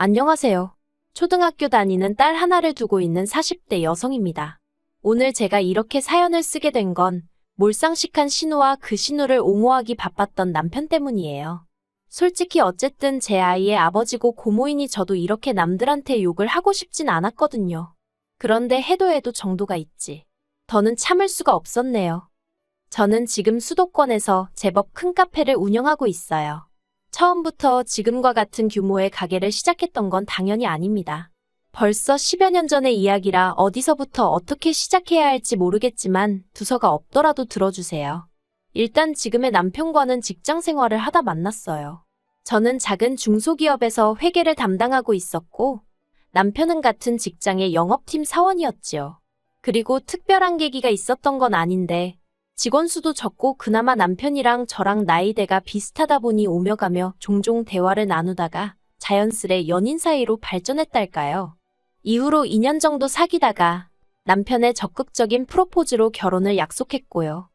안녕하세요. 초등학교 다니는 딸 하나를 두고 있는 40대 여성입니다. 오늘 제가 이렇게 사연을 쓰게 된 건 몰상식한 신우와 그 신우를 옹호하기 바빴던 남편 때문이에요. 솔직히 어쨌든 제 아이의 아버지고 고모이니 저도 이렇게 남들한테 욕을 하고 싶진 않았거든요. 그런데 해도 정도가 있지. 더는 참을 수가 없었네요. 저는 지금 수도권에서 제법 큰 카페를 운영하고 있어요. 처음부터 지금과 같은 규모의 가게를 시작했던 건 당연히 아닙니다. 벌써 10여 년 전의 이야기라 어디서부터 어떻게 시작해야 할지 모르겠지만 두서가 없더라도 들어주세요. 일단 지금의 남편과는 직장 생활을 하다 만났어요. 저는 작은 중소기업에서 회계를 담당하고 있었고 남편은 같은 직장의 영업팀 사원이었지요. 그리고 특별한 계기가 있었던 건 아닌데 직원 수도 적고 그나마 남편이랑 저랑 나이대가 비슷하다 보니 오며 가며 종종 대화를 나누다가 자연스레 연인 사이로 발전했달까요. 이후로 2년 정도 사귀다가 남편의 적극적인 프로포즈로 결혼을 약속했고요.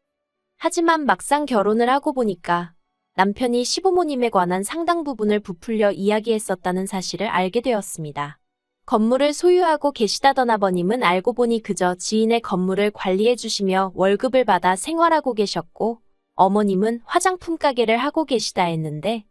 하지만 막상 결혼을 하고 보니까 남편이 시부모님에 관한 상당 부분을 부풀려 이야기했었다는 사실을 알게 되었습니다. 건물을 소유하고 계시다던 아버님은 알고 보니 그저 지인의 건물을 관리해 주시며 월급을 받아 생활하고 계셨고 어머님은 화장품 가게를 하고 계시다 했는데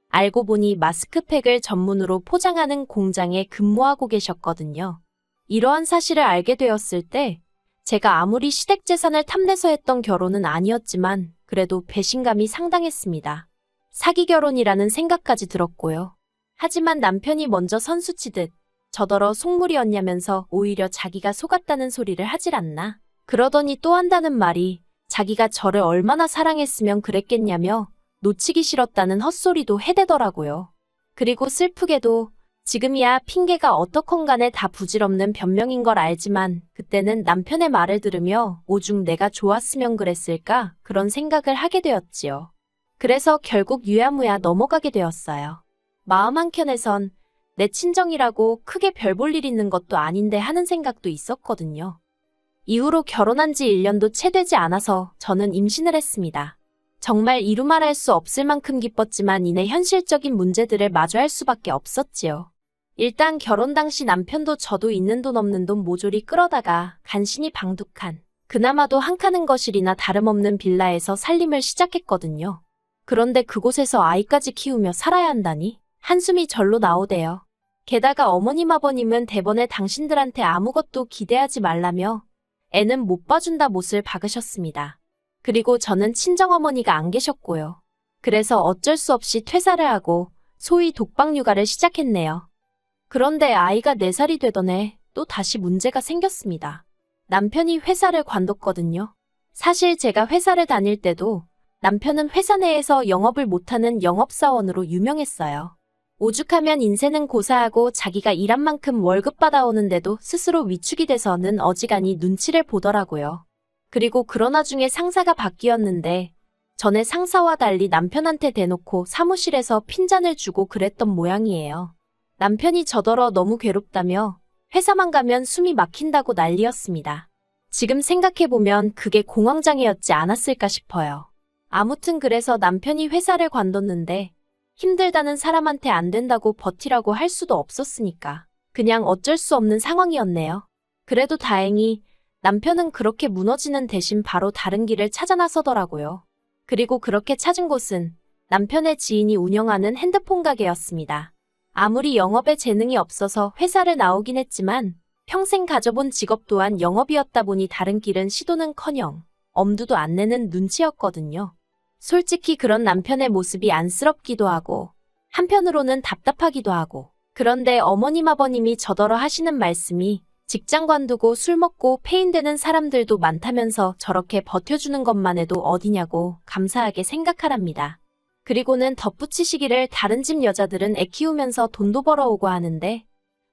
알고 보니 마스크팩을 전문으로 포장하는 공장에 근무하고 계셨거든요. 이러한 사실을 알게 되었을 때 제가 아무리 시댁 재산을 탐내서 했던 결혼은 아니었지만 그래도 배신감이 상당했습니다. 사기 결혼이라는 생각까지 들었고요. 하지만 남편이 먼저 선수치듯 저더러 속물이었냐면서 오히려 자기가 속았다는 소리를 하질 않나. 그러더니 또 한다는 말이 자기가 저를 얼마나 사랑했으면 그랬겠냐며 놓치기 싫었다는 헛소리도 해대더라고요. 그리고 슬프게도 지금이야 핑계가 어떻건 간에 다 부질없는 변명인 걸 알지만 그때는 남편의 말을 들으며 오죽 내가 좋았으면 그랬을까 그런 생각을 하게 되었지요. 그래서 결국 유야무야 넘어가게 되었어요. 마음 한켠에선 내 친정이라고 크게 별 볼 일 있는 것도 아닌데 하는 생각도 있었거든요. 이후로 결혼한 지 1년도 채 되지 않아서 저는 임신을 했습니다. 정말 이루 말할 수 없을 만큼 기뻤지만 이내 현실적인 문제들을 마주할 수밖에 없었지요. 일단 결혼 당시 남편도 저도 있는 돈 없는 돈 모조리 끌어다가 간신히 방둑한 그나마도 한 칸은 거실이나 다름없는 빌라에서 살림을 시작했거든요. 그런데 그곳에서 아이까지 키우며 살아야 한다니 한숨이 절로 나오대요. 게다가 어머님 아버님은 대번에 당신들한테 아무것도 기대하지 말라며 애는 못 봐준다 못을 박으셨습니다. 그리고 저는 친정어머니가 안 계셨고요. 그래서 어쩔 수 없이 퇴사를 하고 소위 독박 육아를 시작했네요. 그런데 아이가 4살이 되던 해 또 다시 문제가 생겼습니다. 남편이 회사를 관뒀거든요. 사실 제가 회사를 다닐 때도 남편은 회사 내에서 영업을 못하는 영업사원으로 유명했어요. 오죽하면 인세는 고사하고 자기가 일한 만큼 월급 받아오는데도 스스로 위축이 돼서는 어지간히 눈치를 보더라고요. 그리고 그런 와중에 상사가 바뀌었는데 전에 상사와 달리 남편한테 대놓고 사무실에서 핀잔을 주고 그랬던 모양이에요. 남편이 저더러 너무 괴롭다며 회사만 가면 숨이 막힌다고 난리였습니다. 지금 생각해보면 그게 공황장애였지 않았을까 싶어요. 아무튼 그래서 남편이 회사를 관뒀는데 힘들다는 사람한테 안 된다고 버티라고 할 수도 없었으니까 그냥 어쩔 수 없는 상황이었네요. 그래도 다행히 남편은 그렇게 무너지는 대신 바로 다른 길을 찾아 나서더라고요. 그리고 그렇게 찾은 곳은 남편의 지인이 운영하는 핸드폰 가게였습니다. 아무리 영업에 재능이 없어서 회사를 나오긴 했지만 평생 가져본 직업 또한 영업이었다 보니 다른 길은 시도는커녕 엄두도 안 내는 눈치였거든요. 솔직히 그런 남편의 모습이 안쓰럽기도 하고 한편으로는 답답하기도 하고 그런데 어머님 아버님이 저더러 하시는 말씀이 직장 관두고 술 먹고 폐인되는 사람들도 많다면서 저렇게 버텨주는 것만 해도 어디냐고 감사하게 생각하랍니다. 그리고는 덧붙이시기를 다른 집 여자들은 애 키우면서 돈도 벌어오고 하는데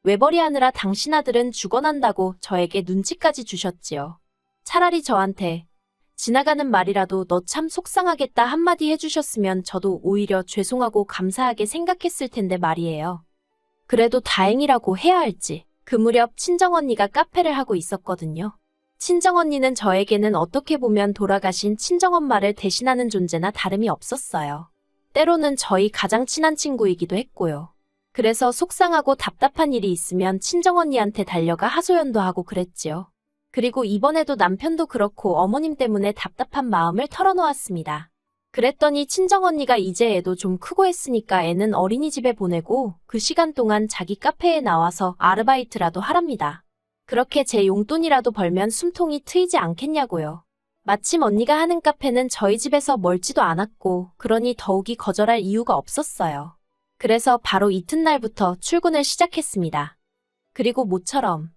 외벌이하느라 당신 아들은 죽어난다고 저에게 눈치까지 주셨지요. 차라리 저한테 지나가는 말이라도 너 참 속상하겠다 한마디 해주셨으면 저도 오히려 죄송하고 감사하게 생각했을 텐데 말이에요. 그래도 다행이라고 해야 할지 그 무렵 친정언니가 카페를 하고 있었거든요. 친정언니는 저에게는 어떻게 보면 돌아가신 친정엄마를 대신하는 존재나 다름이 없었어요. 때로는 저희 가장 친한 친구이기도 했고요. 그래서 속상하고 답답한 일이 있으면 친정언니한테 달려가 하소연도 하고 그랬지요. 그리고 이번에도 남편도 그렇고 어머님 때문에 답답한 마음을 털어놓았습니다. 그랬더니 친정언니가 이제 애도 좀 크고 했으니까 애는 어린이집에 보내고 그 시간 동안 자기 카페에 나와서 아르바이트라도 하랍니다. 그렇게 제 용돈이라도 벌면 숨통이 트이지 않겠냐고요. 마침 언니가 하는 카페는 저희 집에서 멀지도 않았고 그러니 더욱이 거절할 이유가 없었어요. 그래서 바로 이튿날부터 출근을 시작했습니다. 그리고 모처럼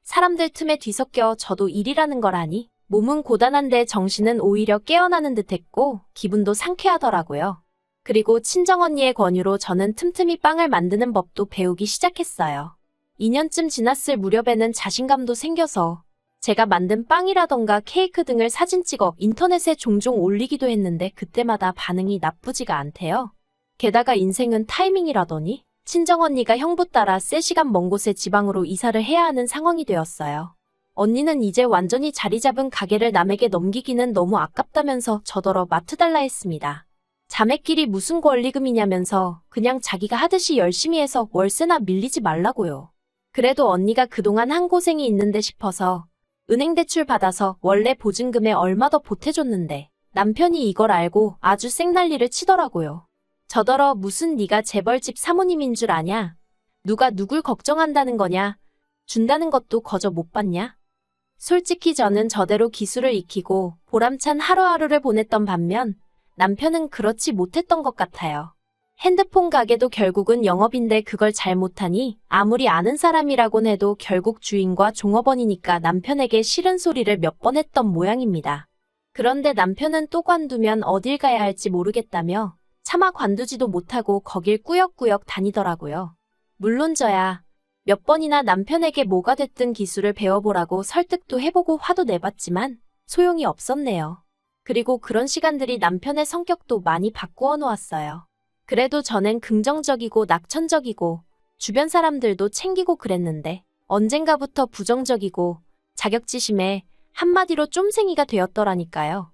사람들 틈에 뒤섞여 저도 일이라는 걸 아니 몸은 고단한데 정신은 오히려 깨어나는 듯했고 기분도 상쾌하더라고요. 그리고 친정언니의 권유로 저는 틈틈이 빵을 만드는 법도 배우기 시작했어요. 2년쯤 지났을 무렵에는 자신감도 생겨서 제가 만든 빵이라던가 케이크 등을 사진 찍어 인터넷에 종종 올리기도 했는데 그때마다 반응이 나쁘지가 않대요. 게다가 인생은 타이밍이라더니 친정언니가 형부 따라 3시간 먼 곳에 지방으로 이사를 해야 하는 상황이 되었어요. 언니는 이제 완전히 자리 잡은 가게를 남에게 넘기기는 너무 아깝다면서 저더러 맡아달라 했습니다. 자매끼리 무슨 권리금이냐면서 그냥 자기가 하듯이 열심히 해서 월세나 밀리지 말라고요. 그래도 언니가 그동안 한 고생이 있는데 싶어서 은행 대출 받아서 원래 보증금에 얼마 더 보태줬는데 남편이 이걸 알고 아주 생난리를 치더라고요. 저더러 무슨 네가 재벌집 사모님인 줄 아냐? 누가 누굴 걱정한다는 거냐? 준다는 것도 거저 못 받냐? 솔직히 저는 저대로 기술을 익히고 보람찬 하루하루를 보냈던 반면 남편은 그렇지 못했던 것 같아요. 핸드폰 가게도 결국은 영업인데 그걸 잘 못하니 아무리 아는 사람이라곤 해도 결국 주인과 종업원이니까 남편에게 싫은 소리를 몇 번 했던 모양입니다. 그런데 남편은 또 관두면 어딜 가야 할지 모르겠다며 차마 관두지도 못하고 거길 꾸역꾸역 다니더라고요. 물론 저야 몇 번이나 남편에게 뭐가 됐든 기술을 배워보라고 설득도 해보고 화도 내봤지만 소용이 없었네요. 그리고 그런 시간들이 남편의 성격도 많이 바꾸어 놓았어요. 그래도 저는 긍정적이고 낙천적이고 주변 사람들도 챙기고 그랬는데 언젠가부터 부정적이고 자격지심에 한마디로 쫌생이가 되었더라니까요.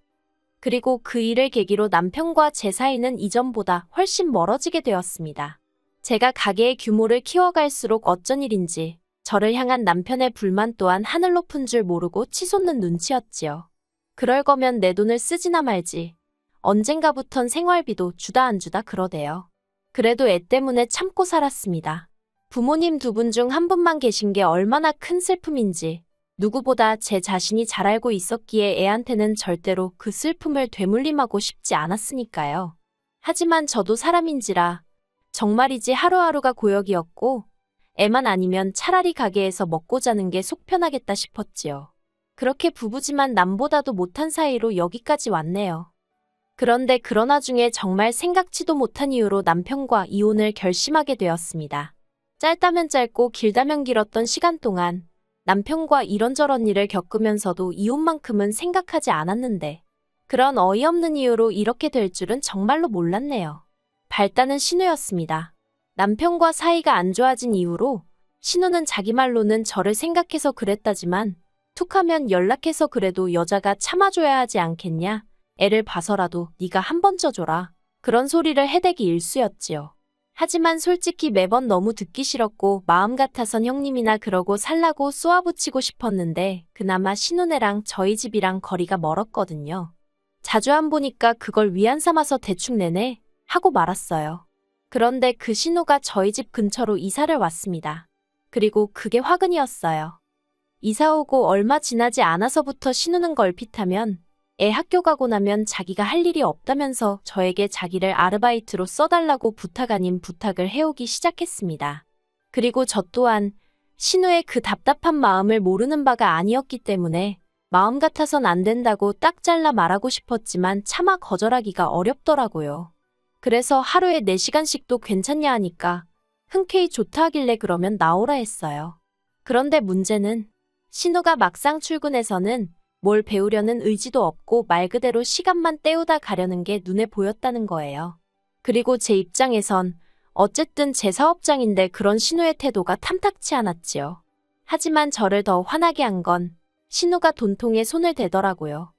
그리고 그 일을 계기로 남편과 제 사이는 이전보다 훨씬 멀어지게 되었습니다. 제가 가게의 규모를 키워갈수록 어쩐 일인지 저를 향한 남편의 불만 또한 하늘 높은 줄 모르고 치솟는 눈치였지요. 그럴 거면 내 돈을 쓰지나 말지. 언젠가부턴 생활비도 주다 안 주다 그러대요. 그래도 애 때문에 참고 살았습니다. 부모님 2분 중 한 분만 계신 게 얼마나 큰 슬픔인지 누구보다 제 자신이 잘 알고 있었기에 애한테는 절대로 그 슬픔을 되물림하고 싶지 않았으니까요. 하지만 저도 사람인지라 정말이지 하루하루가 고역이었고 애만 아니면 차라리 가게에서 먹고 자는 게 속 편하겠다 싶었지요. 그렇게 부부지만 남보다도 못한 사이로 여기까지 왔네요. 그런데 그러나 중에 정말 생각지도 못한 이유로 남편과 이혼을 결심하게 되었습니다. 짧다면 짧고 길다면 길었던 시간 동안 남편과 이런저런 일을 겪으면서도 이혼만큼은 생각하지 않았는데 그런 어이없는 이유로 이렇게 될 줄은 정말로 몰랐네요. 발단은 신우였습니다. 남편과 사이가 안 좋아진 이후로 신우는 자기 말로는 저를 생각해서 그랬다지만 툭하면 연락해서 그래도 여자가 참아줘야 하지 않겠냐? 애를 봐서라도 네가 한 번 져줘라. 그런 소리를 해대기 일쑤였지요. 하지만 솔직히 매번 너무 듣기 싫었고 마음 같아선 형님이나 그러고 살라고 쏘아붙이고 싶었는데 그나마 신우네랑 저희 집이랑 거리가 멀었거든요. 자주 안 보니까 그걸 위안 삼아서 대충 내내 하고 말았어요. 그런데 그 신우가 저희 집 근처로 이사를 왔습니다. 그리고 그게 화근이었어요. 이사 오고 얼마 지나지 않아서부터 신우는 걸핏하면 애 학교 가고 나면 자기가 할 일이 없다면서 저에게 자기를 아르바이트로 써달라고 부탁 아닌 부탁을 해오기 시작했습니다. 그리고 저 또한 신우의 그 답답한 마음을 모르는 바가 아니었기 때문에 마음 같아선 안 된다고 딱 잘라 말하고 싶었지만 차마 거절하기가 어렵더라고요. 그래서 하루에 4시간씩도 괜찮냐 하니까 흔쾌히 좋다 하길래 그러면 나오라 했어요. 그런데 문제는 신우가 막상 출근해서는 뭘 배우려는 의지도 없고 말 그대로 시간만 때우다 가려는 게 눈에 보였다는 거예요. 그리고 제 입장에선 어쨌든 제 사업장인데 그런 신우의 태도가 탐탁치 않았지요. 하지만 저를 더 화나게 한 건 신우가 돈통에 손을 대더라고요.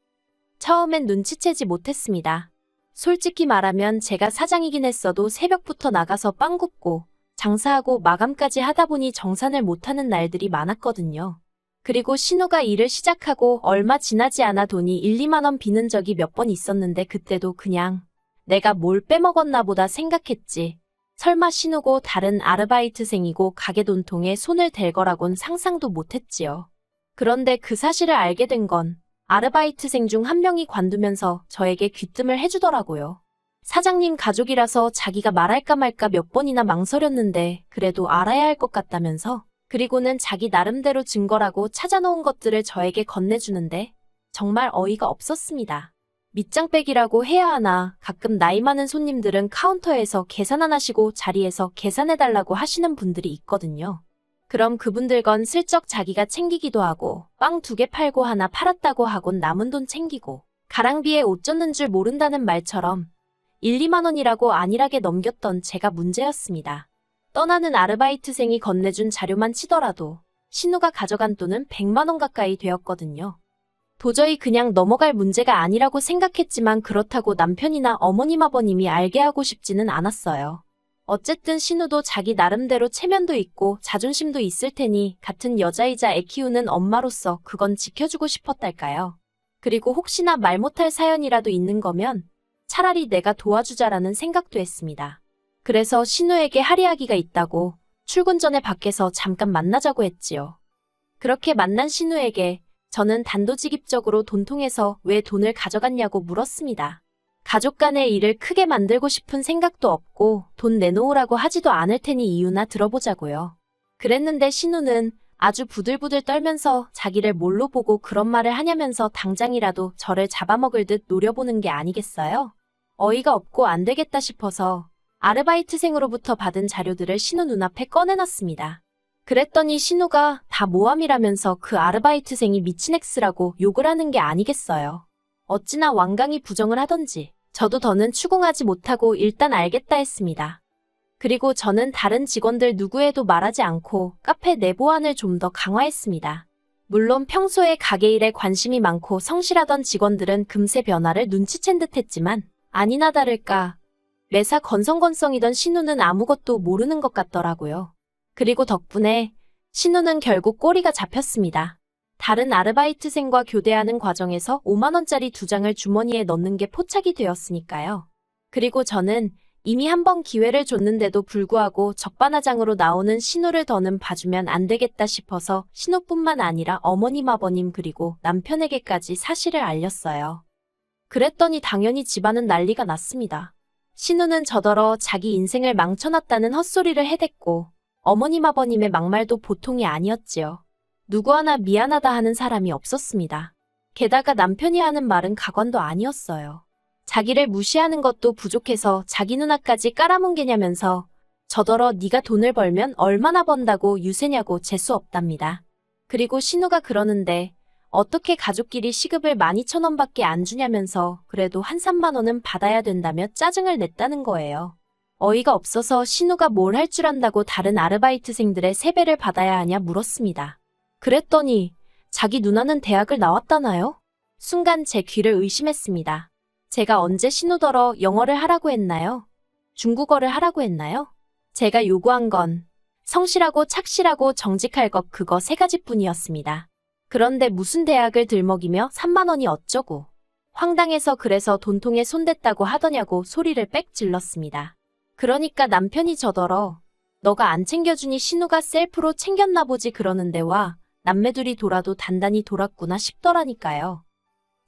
처음엔 눈치채지 못했습니다. 솔직히 말하면 제가 사장이긴 했어도 새벽부터 나가서 빵 굽고 장사하고 마감까지 하다 보니 정산을 못하는 날들이 많았거든요. 그리고 신우가 일을 시작하고 얼마 지나지 않아 돈이 1, 2만 원 비는 적이 몇 번 있었는데 그때도 그냥 내가 뭘 빼먹었나 보다 생각했지. 설마 신우고 다른 아르바이트생이고 가게 돈통에 손을 댈 거라곤 상상도 못했지요. 그런데 그 사실을 알게 된 건 아르바이트생 중 한 명이 관두면서 저에게 귀뜸을 해주더라고요. 사장님 가족이라서 자기가 말할까 말까 몇 번이나 망설였는데 그래도 알아야 할 것 같다면서 그리고는 자기 나름대로 증거라고 찾아놓은 것들을 저에게 건네주는데 정말 어이가 없었습니다. 밑장빼기라고 해야 하나 가끔 나이 많은 손님들은 카운터에서 계산 안 하시고 자리에서 계산해달라고 하시는 분들이 있거든요. 그럼 그분들건 슬쩍 자기가 챙기기도 하고 빵 2개 팔고 하나 팔았다고 하곤 남은 돈 챙기고 가랑비에 옷 젖는 줄 모른다는 말처럼 1, 2만 원이라고 안일하게 넘겼던 제가 문제였습니다. 떠나는 아르바이트생이 건네준 자료만 치더라도 신우가 가져간 돈은 100만 원 가까이 되었거든요. 도저히 그냥 넘어갈 문제가 아니라고 생각했지만 그렇다고 남편이나 어머님 아버님이 알게 하고 싶지는 않았어요. 어쨌든 신우도 자기 나름대로 체면도 있고 자존심도 있을 테니 같은 여자이자 애 키우는 엄마로서 그건 지켜주고 싶었달까요. 그리고 혹시나 말 못할 사연이라도 있는 거면 차라리 내가 도와주자라는 생각도 했습니다. 그래서 신우에게 할이야기가 있다고 출근 전에 밖에서 잠깐 만나자고 했지요. 그렇게 만난 신우에게 저는 단도직입적으로 돈통에서 왜 돈을 가져갔냐고 물었습니다. 가족 간의 일을 크게 만들고 싶은 생각도 없고 돈 내놓으라고 하지도 않을 테니 이유나 들어보자고요. 그랬는데 신우는 아주 부들부들 떨면서 자기를 뭘로 보고 그런 말을 하냐면서 당장이라도 저를 잡아먹을 듯 노려보는 게 아니겠어요? 어이가 없고 안 되겠다 싶어서 아르바이트생으로부터 받은 자료들을 신우 눈앞에 꺼내놨습니다. 그랬더니 신우가 다 모함이라면서 그 아르바이트생이 미친 X라고 욕을 하는 게 아니겠어요. 어찌나 완강히 부정을 하던지 저도 더는 추궁하지 못하고 일단 알겠다 했습니다. 그리고 저는 다른 직원들 누구에도 말하지 않고 카페 내 보안을 좀 더 강화했습니다. 물론 평소에 가게 일에 관심이 많고 성실하던 직원들은 금세 변화를 눈치챈 듯 했지만 아니나 다를까 매사 건성건성이던 신우는 아무것도 모르는 것 같더라고요. 그리고 덕분에 신우는 결국 꼬리가 잡혔습니다. 다른 아르바이트생과 교대하는 과정에서 5만 원짜리 2장을 주머니에 넣는 게 포착이 되었으니까요. 그리고 저는 이미 한 번 기회를 줬는데도 불구하고 적반하장으로 나오는 신우를 더는 봐주면 안 되겠다 싶어서 신우뿐만 아니라 어머님 아버님 그리고 남편에게까지 사실을 알렸어요. 그랬더니 당연히 집안은 난리가 났습니다. 신우는 저더러 자기 인생을 망쳐놨다는 헛소리를 해댔고 어머님 아버님의 막말도 보통이 아니었지요. 누구 하나 미안하다 하는 사람이 없었습니다. 게다가 남편이 하는 말은 가관도 아니었어요. 자기를 무시하는 것도 부족해서 자기 누나까지 깔아뭉개냐면서 저더러 네가 돈을 벌면 얼마나 번다고 유세냐고 재수 없답니다. 그리고 신우가 그러는데 어떻게 가족끼리 시급을 12,000원밖에 안 주냐면서 그래도 한 3만 원은 받아야 된다며 짜증을 냈다는 거예요. 어이가 없어서 신우가 뭘 할 줄 안다고 다른 아르바이트생들의 세배를 받아야 하냐 물었습니다. 그랬더니 자기 누나는 대학을 나왔다나요? 순간 제 귀를 의심했습니다. 제가 언제 신우더러 영어를 하라고 했나요? 중국어를 하라고 했나요? 제가 요구한 건 성실하고 착실하고 정직할 것 그거 3가지뿐이었습니다. 그런데 무슨 대학을 들먹이며 3만 원이 어쩌고 황당해서 그래서 돈통에 손댔다고 하더냐고 소리를 빽 질렀습니다. 그러니까 남편이 저더러 너가 안 챙겨주니 신우가 셀프로 챙겼나 보지 그러는데 와 남매둘이 돌아도 단단히 돌았구나 싶더라니까요.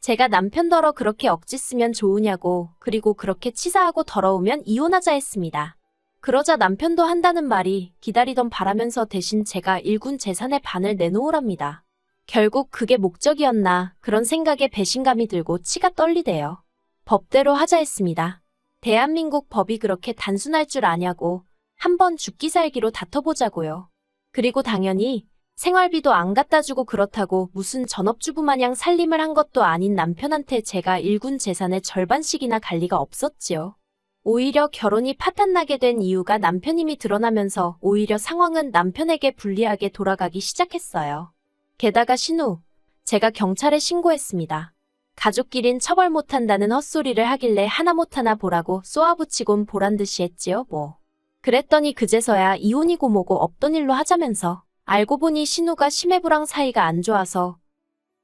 제가 남편더러 그렇게 억지 쓰면 좋으냐고 그리고 그렇게 치사하고 더러우면 이혼하자 했습니다. 그러자 남편도 한다는 말이 기다리던 바라면서 대신 제가 일군 재산의 반을 내놓으랍니다. 결국 그게 목적이었나 그런 생각에 배신감이 들고 치가 떨리대요. 법대로 하자 했습니다. 대한민국 법이 그렇게 단순할 줄 아냐고 한번 죽기 살기로 다퉈보자고요. 그리고 당연히 생활비도 안 갖다 주고 그렇다고 무슨 전업주부 마냥 살림을 한 것도 아닌 남편한테 제가 일군 재산의 절반씩이나 갈 리가 없었지요. 오히려 결혼이 파탄나게 된 이유가 남편임이 드러나면서 오히려 상황은 남편에게 불리하게 돌아가기 시작했어요. 게다가 신우, 제가 경찰에 신고했습니다. 가족끼린 처벌 못한다는 헛소리를 하길래 하나 못하나 보라고 쏘아붙이곤 보란듯이 했지요 뭐. 그랬더니 그제서야 이혼이고 뭐고 없던 일로 하자면서 알고 보니 신우가 심해부랑 사이가 안 좋아서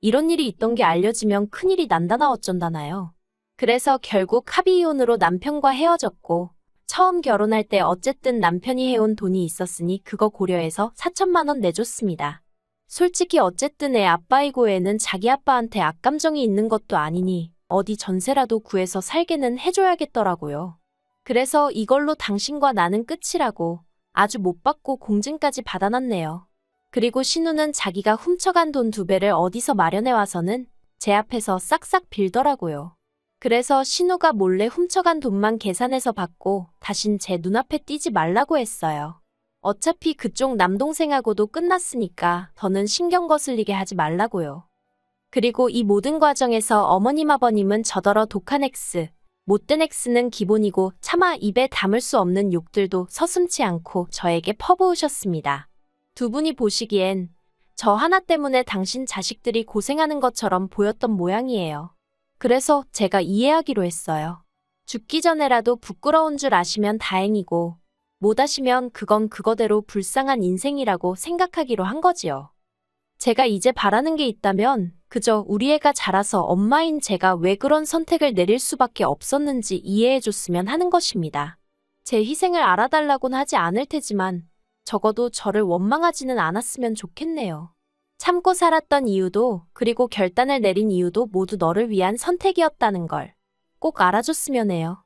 이런 일이 있던 게 알려지면 큰일이 난다나 어쩐다나요. 그래서 결국 합의 이혼으로 남편과 헤어졌고 처음 결혼할 때 어쨌든 남편이 해온 돈이 있었으니 그거 고려해서 4천만 원 내줬습니다. 솔직히 어쨌든 애 아빠이고 애는 자기 아빠한테 악감정이 있는 것도 아니니 어디 전세라도 구해서 살게는 해줘야겠더라고요. 그래서 이걸로 당신과 나는 끝이라고 아주 못 받고 공증까지 받아놨네요. 그리고 신우는 자기가 훔쳐간 돈 2배를 어디서 마련해와서는 제 앞에서 싹싹 빌더라고요. 그래서 신우가 몰래 훔쳐간 돈만 계산해서 받고 다신 제 눈앞에 띄지 말라고 했어요. 어차피 그쪽 남동생하고도 끝났으니까 더는 신경 거슬리게 하지 말라고요. 그리고 이 모든 과정에서 어머님 아버님은 저더러 독한 X, 못된 X는 기본이고 차마 입에 담을 수 없는 욕들도 서슴지 않고 저에게 퍼부으셨습니다. 두 분이 보시기엔 저 하나 때문에 당신 자식들이 고생하는 것처럼 보였던 모양이에요. 그래서 제가 이해하기로 했어요. 죽기 전에라도 부끄러운 줄 아시면 다행이고 못 아시면 그건 그거대로 불쌍한 인생이라고 생각하기로 한 거지요. 제가 이제 바라는 게 있다면 그저 우리 애가 자라서 엄마인 제가 왜 그런 선택을 내릴 수밖에 없었는지 이해해줬으면 하는 것입니다. 제 희생을 알아달라곤 하지 않을 테지만 적어도 저를 원망하지는 않았으면 좋겠네요. 참고 살았던 이유도 그리고 결단을 내린 이유도 모두 너를 위한 선택이었다는 걸 꼭 알아줬으면 해요.